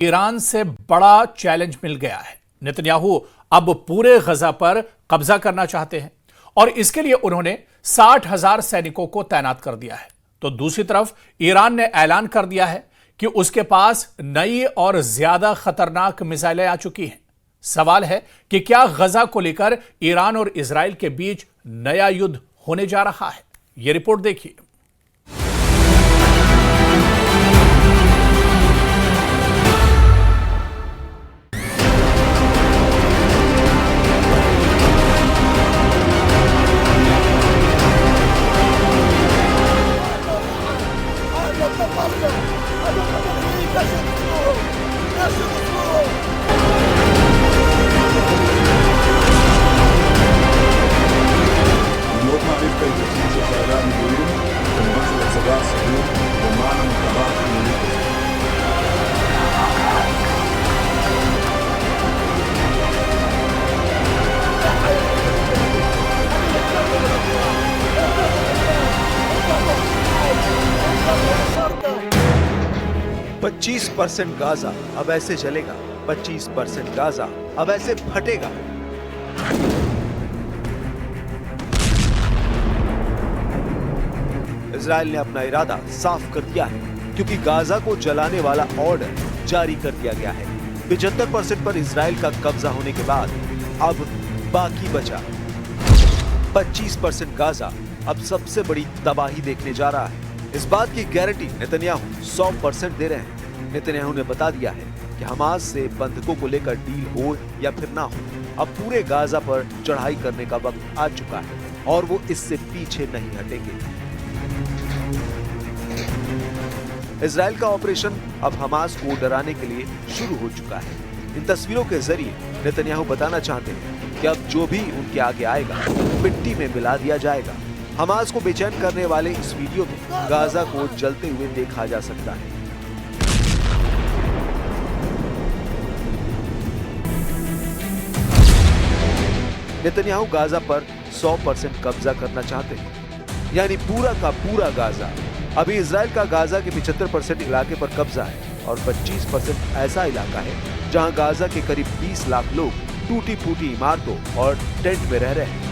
Iran से बड़ा challenge मिल गया है। नेतन्याहू अब पूरे गजा पर कब्जा करना चाहते हैं और इसके लिए उन्होंने 60,000 सैनिकों को तैनात कर दिया है। तो दूसरी तरफ ईरान ने ऐलान कर दिया है कि उसके पास नई और ज्यादा खतरनाक मिसाइलें आ चुकी हैं। सवाल है कि क्या गजा को लेकर ईरान और इजराइल के बीच नया युद्ध होने जा रहा है? यह रिपोर्ट देखिए। %25 गाजा अब ऐसे चलेगा, 25% गाजा अब ऐसे फटेगा। इजराइल ने अपना इरादा साफ कर दिया है क्योंकि गाजा को जलाने वाला ऑर्डर जारी कर दिया गया है। 75% पर इजराइल का कब्जा होने के बाद अब बाकी बचा 25% गाजा अब सबसे बड़ी तबाही देखने जा रहा है। इस बात की गारंटी नेतन्याहू 100% दे रहे हैं। नेतन्याहू ने बता दिया है कि हमास से बंधकों को लेकर डील हो या फिर ना हो, अब पूरे गाजा पर चढ़ाई करने का वक्त आ चुका है और वो इससे पीछे नहीं हटेंगे। इजराइल का ऑपरेशन अब हमास को डराने के लिए शुरू हो चुका है। इन तस्वीरों के जरिए नेतन्याहू बताना चाहते हैं कि अब जो भी उनके आगे आएगा मिट्टी में मिला दिया जाएगा। हमास को बेचैन करने वाले इस वीडियो में गाजा को जलते हुए देखा जा सकता है। नेतन्याहू गाजा पर 100% कब्जा करना चाहते हैं, यानी पूरा का पूरा गाजा। अभी इजराइल का गाजा के 75% इलाके पर कब्जा है और 25% ऐसा इलाका है जहां गाजा के करीब 20 लाख लोग टूटी फूटी इमारतों और टेंट में रह रहे हैं।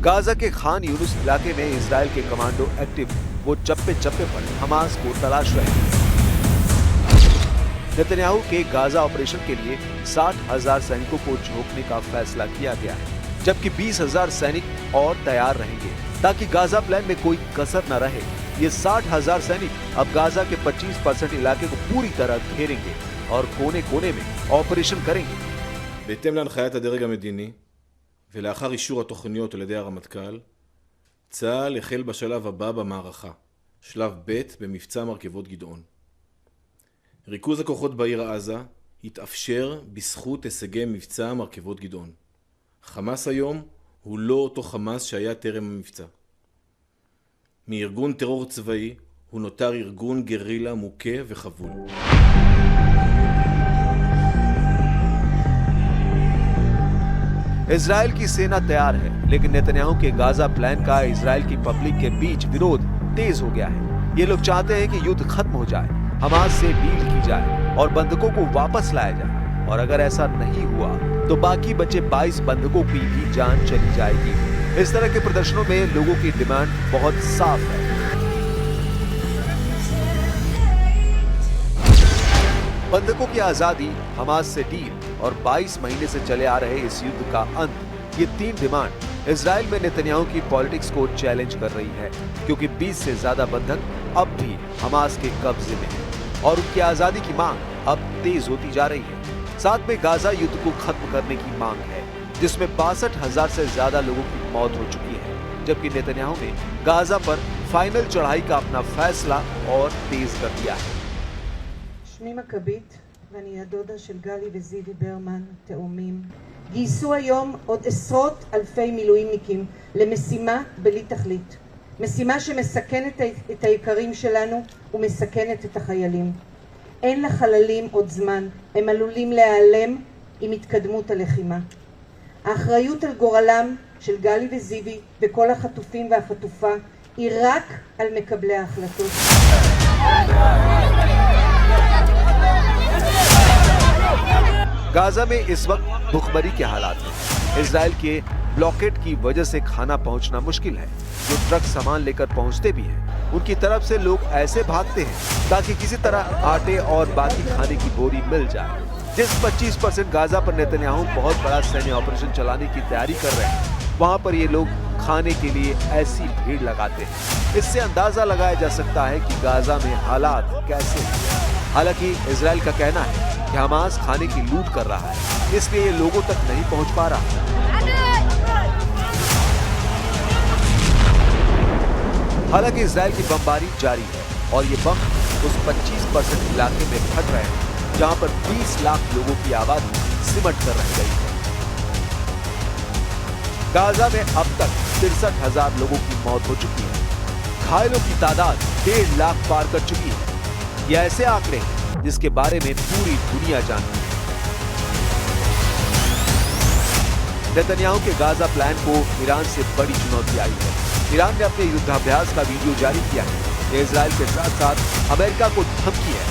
गाजा के खान यूनुस इलाके में इजराइल के कमांडो एक्टिव, वो चप्पे चप्पे पर हमास को तलाश रहे हैं। नेतन्याहू के गाजा ऑपरेशन के लिए 60,000 सैनिकों को झोंकने का फैसला किया गया है, जबकि 20,000 सैनिक और तैयार रहेंगे ताकि गाजा प्लान में कोई कसर न रहे। ये 60,000 सैनिक अब गाजा के 25% इलाके को पूरी तरह घेरेंगे और कोने कोने में ऑपरेशन करेंगे। בהתאם להנחיית הדרג המדיני ולאחר אישור התוכניות על ידי הרמטכ"ל, צה"ל החל בשלב הבא במערכה, שלב ב' במבצע מרכבות גדעון. ריכוז הכוחות בעיר עזה התאפשר בזכות הישגי מבצע מרכבות גדעון. חמאס היום הוא לא אותו חמאס שהיה טרם המבצע. מארגון טרור צבאי הוא נותר ארגון גרילה מוכה וחבול. इजराइल की सेना तैयार है, लेकिन नेतन्याहू के गाजा प्लान का इजराइल की पब्लिक के बीच विरोध तेज हो गया है। ये लोग चाहते हैं कि युद्ध खत्म हो जाए, हमास से डील की जाए और बंधकों को वापस लाया जाए। और अगर ऐसा नहीं हुआ तो बाकी बचे 22 बंधकों की भी जान चली जाएगी। इस तरह के प्रदर्शनों में लोगों की डिमांड बहुत साफ है। बंधकों की आजादी, हमास से डील और 22 महीने से चले आ रहे इस युद्ध का अंत, ये 3 डिमांड इजराइल में नेतन्याहू की पॉलिटिक्स को चैलेंज कर रही है, क्योंकि 20 से ज्यादा बंधक अब भी हमास के कब्जे में हैं और उनकी आजादी की मांग अब तेज होती जा रही है। साथ में गाजा युद्ध को खत्म करने की मांग है, जिसमें 62,000 से ज्यादा लोगों की मौत हो चुकी है, जबकि नेतन्याहू ने गाजा पर फाइनल चढ़ाई का अपना फैसला और तेज कर दिया है। שמי מכבית ואני הדודה של גלי וזיוי ברמן, תאומים. גייסו היום עוד עשרות אלפי מילואימניקים למשימה בלי תכלית. משימה שמסכנת את היקרים שלנו ומסכנת את החיילים. אין לחללים עוד זמן, הם עלולים להיעלם עם התקדמות הלחימה. האחריות על גורלם של גלי וזיוי וכל החטופים והחטופה היא רק על מקבלי ההחלטות. गाजा में इस वक्त भुखमरी के हालात हैं। इजराइल के ब्लॉकेट की वजह से खाना पहुंचना मुश्किल है। जो ट्रक सामान लेकर पहुंचते भी हैं, उनकी तरफ से लोग ऐसे भागते हैं ताकि किसी तरह आटे और बाकी खाने की बोरी मिल जाए। जिस 25% गाजा पर नेतन्याहू बहुत बड़ा सैन्य ऑपरेशन चलाने की तैयारी कर रहे हैं, वहां पर ये लोग खाने के लिए ऐसी भीड़ लगाते हैं। इससे अंदाजा लगाया जा सकता है कि गाजा में हालात कैसे हैं। हालांकि इजराइल का कहना है कि हमास खाने की लूट कर रहा है, इसलिए ये लोगों तक नहीं पहुंच पा रहा। हालांकि इजराइल की बमबारी जारी है और ये बम उस 25% इलाके में फट रहे हैं जहां पर 20 लाख लोगों की आबादी सिमट कर रह गई है। गाजा में अब तक 63,000 लोगों की मौत हो चुकी है। घायलों की तादाद 1.5 लाख पार कर चुकी है। ये ऐसे आंकड़े हैं जिसके बारे में पूरी दुनिया जानती है। नेतन्याहू के गाजा प्लान को ईरान से बड़ी चुनौती आई है। ईरान ने अपने युद्धाभ्यास का वीडियो जारी किया है। ये इजराइल के साथ साथ अमेरिका को धमकी है।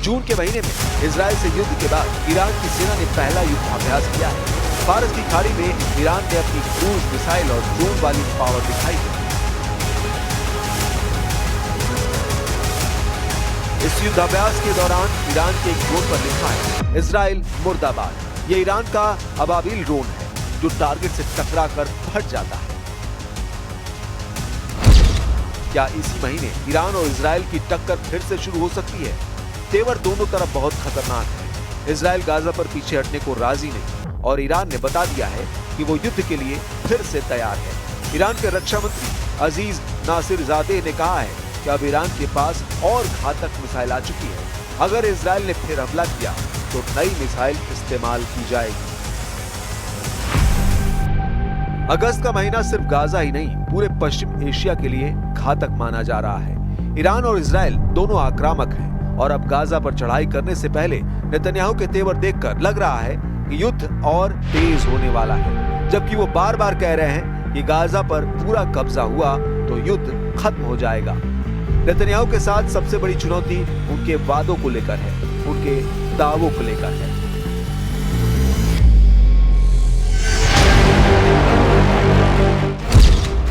जून के महीने में इजराइल से युद्ध के बाद ईरान की सेना ने पहला युद्धाभ्यास किया है। फारस की खाड़ी में ईरान ने अपनी क्रूज मिसाइल और ड्रोन वाली पावर दिखाई है। इस युद्धाभ्यास के दौरान ईरान के एक ड्रोन पर लिखा है इजराइल मुर्दाबाद। ये ईरान का अबाबिल ड्रोन है जो टारगेट से टकराकर फट जाता है। क्या इसी महीने ईरान और इजराइल की टक्कर फिर से शुरू हो सकती है? तेवर दोनों तरफ बहुत खतरनाक है। इजराइल गाजा पर पीछे हटने को राजी नहीं और ईरान ने बता दिया है कि वो युद्ध के लिए फिर से तैयार है। ईरान के रक्षा मंत्री अजीज नासिरजादेह ने कहा है कि अब ईरान के पास और घातक मिसाइल आ चुकी है। अगर इजराइल ने फिर हमला किया तो नई मिसाइल इस्तेमाल की जाएगी। अगस्त का महीना सिर्फ गाजा ही नहीं, पूरे पश्चिम एशिया के लिए घातक माना जा रहा है। ईरान और इजराइल दोनों आक्रामक हैं और अब गाजा पर चढ़ाई करने से पहले नेतन्याहू के तेवर देखकर लग रहा है कि युद्ध और तेज होने वाला है। जबकि वो बार बार कह रहे हैं कि गाजा पर पूरा कब्जा हुआ तो युद्ध खत्म हो जाएगा। नेतन्याहू के साथ सबसे बड़ी चुनौती उनके वादों को लेकर है, उनके दावों को लेकर है।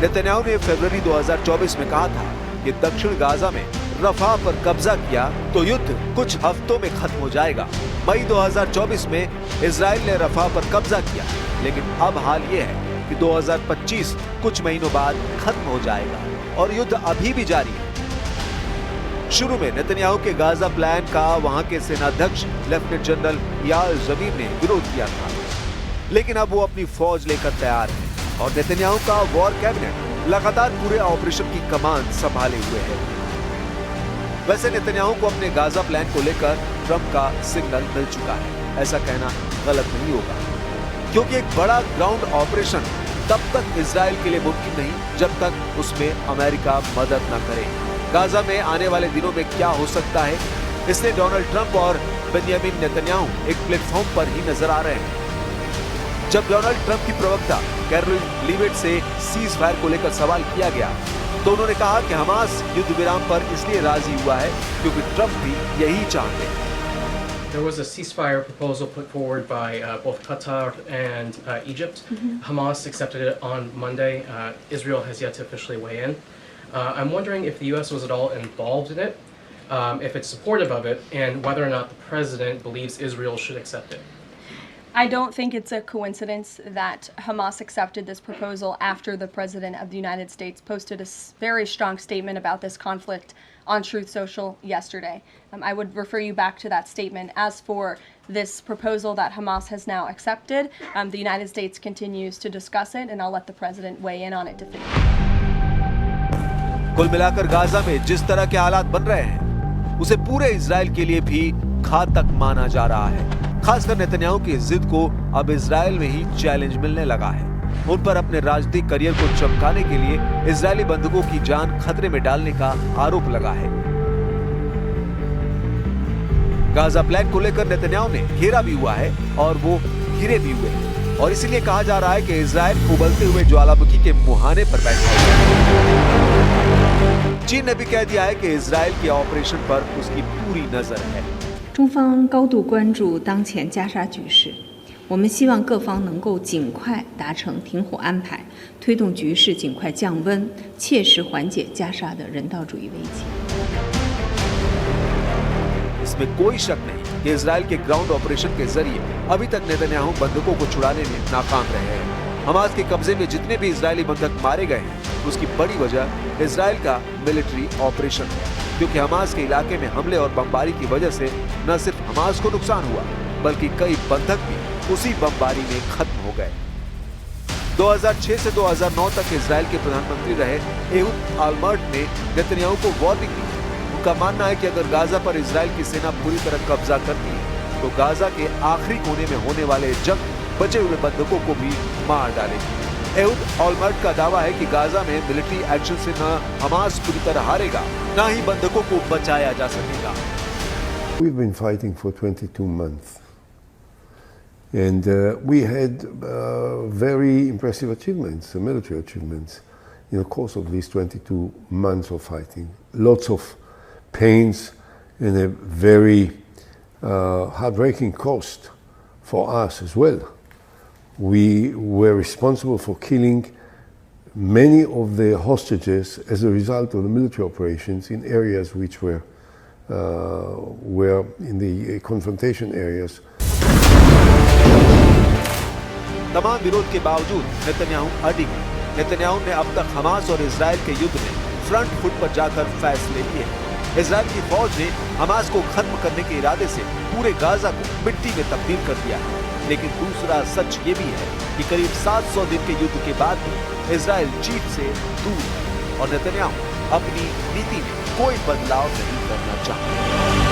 नेतन्याहू ने फरवरी 2024 में कहा था कि दक्षिण गाजा में रफा पर कब्जा किया तो युद्ध कुछ हफ्तों में खत्म हो जाएगा। मई 2024 में इजराइल ने रफा पर कब्जा किया, लेकिन अब हाल ये है कि 2025 कुछ महीनों बाद खत्म हो जाएगा और युद्ध अभी भी जारी है। शुरू में नेतन्याहू के गाजा प्लान का वहां के सेनाध्यक्ष लेफ्टिनेंट जनरल याल ज़मीर ने विरोध किया था, लेकिन अब वो अपनी फौज लेकर तैयार है और नेतन्याहू का वॉर कैबिनेट लगातार पूरे ऑपरेशन की कमान संभाले हुए है। वैसे नेतन्याहू को अपने गाजा प्लान को लेकर ट्रंप का सिग्नल मिल चुका है। ऐसा कहना गलत नहीं होगा, क्योंकि एक बड़ा ग्राउंड ऑपरेशन तब तक इजराइल के लिए मुमकिन नहीं जब तक उसमें अमेरिका मदद न करे। गाजा में आने वाले दिनों में क्या हो सकता है, इसलिए डोनाल्ड ट्रंप और बेंजामिन नेतन्याहू एक प्लेटफॉर्म पर ही नजर आ रहे हैं। जब डोनाल्ड ट्रंप की प्रवक्ता कैरोलिन लीविट से सीज फायर को लेकर सवाल किया गया तो उन्होंने कहा कि हमास युद्ध विराम पर इसलिए राजी हुआ है क्योंकि ट्रंप भी यही चाहते हैं। There was a ceasefire proposal put forward by both Qatar and Egypt. Hamas accepted it on Monday. Israel has yet to officially weigh in. I'm wondering if the U.S. was at all involved in it, if it's supportive of it, and whether or not the president believes Israel should accept it. I don't think it's a coincidence that Hamas accepted this proposal after the President of the United States posted a very strong statement about this conflict on Truth Social yesterday. I would refer you back to that statement. As for this proposal that Hamas has now accepted, the United States continues to discuss it, and I'll let the President weigh in on it definitively. कुल मिलाकर Gaza में जिस तरह के हालात बन रहे हैं, उसे पूरे इजराइल के लिए भी घातक माना जा रहा है। खासकर नेतन्याहू की जिद को अब इजराइल में ही चैलेंज मिलने लगा है। उन पर अपने राजनीतिक करियर को चमकाने के लिए इजरायली बंधुओं की जान खतरे में डालने का आरोप लगा है। गाजा प्लान को लेकर नेतन्याहू ने घेरा भी हुआ है और वो घिरे भी हुए हैं। और इसीलिए कहा जा रहा है कि इजराइल उबलते हुए ज्वालामुखी के मुहाने पर बैठा हुआ है। चीन ने भी कह दिया है कि इजराइल के ऑपरेशन पर उसकी पूरी नजर है। 中方高度关注当前加沙局势，我们希望各方能够尽快达成停火安排，推动局势尽快降温，切实缓解加沙的人道主义危机。 इसमें कोई शक नहीं कि इजराइल के ग्राउंड ऑपरेशन के जरिए अभी तक नेतन्याहू बंधकों को छुड़ाने में नाकाम रहे हैं। हमास के कब्जे में जितने भी इजरायली बंधक मारे गए हैं, उसकी बड़ी वजह इजराइल का मिलिट्री ऑपरेशन है, क्योंकि हमास के इलाके में हमले और बमबारी की वजह से न सिर्फ हमास को नुकसान हुआ, बल्कि कई बंधक भी उसी बमबारी में खत्म हो गए। 2006 से 2009 तक इजराइल के प्रधानमंत्री रहे एहुद ऑलमर्ट ने नेतन्याहू को वार्निंग दी। उनका मानना है कि अगर गाजा पर इजराइल की सेना पूरी तरह कब्जा करती है तो गाजा के आखिरी कोने में होने वाले जंग बचे हुए बंधकों को भी मार डालेगी। एहुद ऑलमर्ट का दावा है कि गाजा में मिलिट्री एक्शन से न हमास पूरी तरह हारेगा, न ही बंधकों को बचाया जा सकेगा। We've been fighting for 22 months, and we had very impressive achievements, military achievements, in the course of these 22 months of fighting. Lots of pains and a very heartbreaking cost for us as well. We were responsible for killing many of the hostages as a result of the military operations in areas which were in the confrontation areas. तमाम विरोध के बावजूद Netanyahu अडिग हैं। Netanyahu ने अब तक Hamas और इजराइल के युद्ध में फ्रंट फुट पर जाकर फैसले लिए हैं। इजराइल की फौज ने हमास को खत्म करने के इरादे से पूरे गाजा को मिट्टी में तब्दील कर दिया है। लेकिन दूसरा सच ये भी है कि करीब 700 दिन के युद्ध के बाद भी इजराइल जीत से दूर है और नेतन्याहू अपनी नीति में कोई बदलाव नहीं करना चाहते।